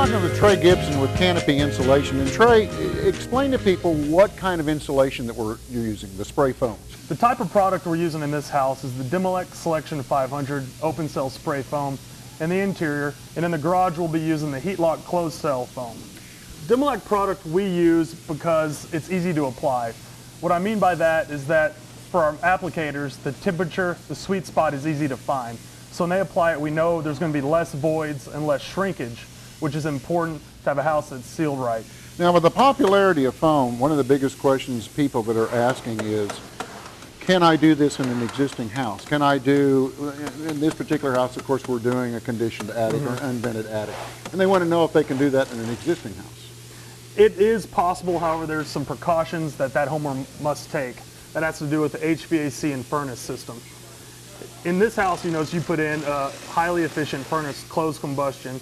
talking with Trey Gibson with Canope Insulation. And Trey, explain to people what kind of insulation that you're using, the spray foams. The type of product we're using in this house is the Demilec Selection 500 open cell spray foam in the interior, and in the garage we'll be using the Heat Lock closed cell foam. Demilec product we use because it's easy to apply. What I mean by that is that for our applicators, the temperature, the sweet spot is easy to find. So when they apply it, we know there's going to be less voids and less shrinkage, which is important to have a house that's sealed right. Now, with the popularity of foam, one of the biggest questions people that are asking is, can I do this in an existing house? Can I do, in this particular house, of course, we're doing a conditioned attic or unvented attic, and they want to know if they can do that in an existing house. It is possible, however, there's some precautions that homeowner must take. That has to do with the HVAC and furnace system. In this house, you notice you put in a highly efficient furnace, closed combustion,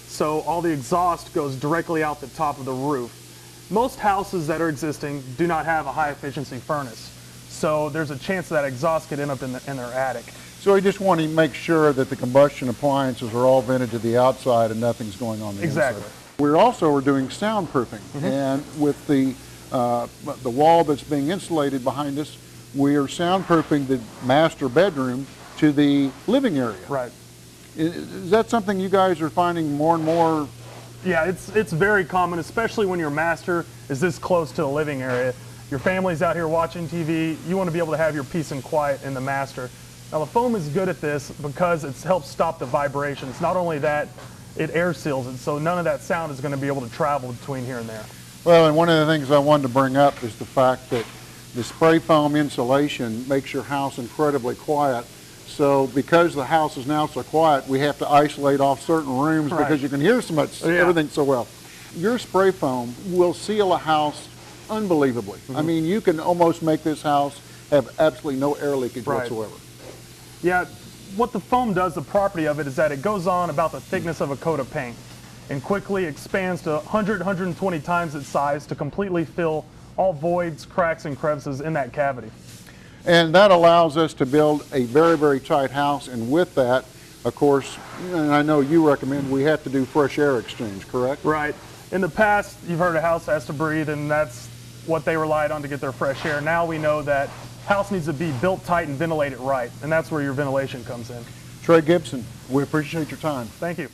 so all the exhaust goes directly out the top of the roof. Most houses that are existing do not have a high efficiency furnace, so there's a chance that exhaust could end up in their attic. So we just want to make sure that the combustion appliances are all vented to the outside and nothing's going on the inside. We're doing soundproofing, and with the wall that's being insulated behind us, we are soundproofing the master bedroom to the living area. Right. Is that something you guys are finding more and more? Yeah, it's very common, especially when your master is this close to the living area. Your family's out here watching TV, you want to be able to have your peace and quiet in the master. Now the foam is good at this because it helps stop the vibrations. Not only that, it air seals it, so none of that sound is going to be able to travel between here and there. Well, and one of the things I wanted to bring up is the fact that the spray foam insulation makes your house incredibly quiet. So because the house is now so quiet, we have to isolate off certain rooms because you can hear so much, everything so well. Your spray foam will seal a house unbelievably. I mean, you can almost make this house have absolutely no air leakage whatsoever. Yeah, what the foam does, the property of it, is that it goes on about the thickness of a coat of paint and quickly expands to 100, 120 times its size to completely fill all voids, cracks, and crevices in that cavity. And that allows us to build a very, very tight house, and with that, of course, and I know you recommend, we have to do fresh air exchange, correct? Right. In the past, you've heard a house has to breathe, and that's what they relied on to get their fresh air. Now we know that house needs to be built tight and ventilated right, and that's where your ventilation comes in. Trey Gibson, we appreciate your time. Thank you.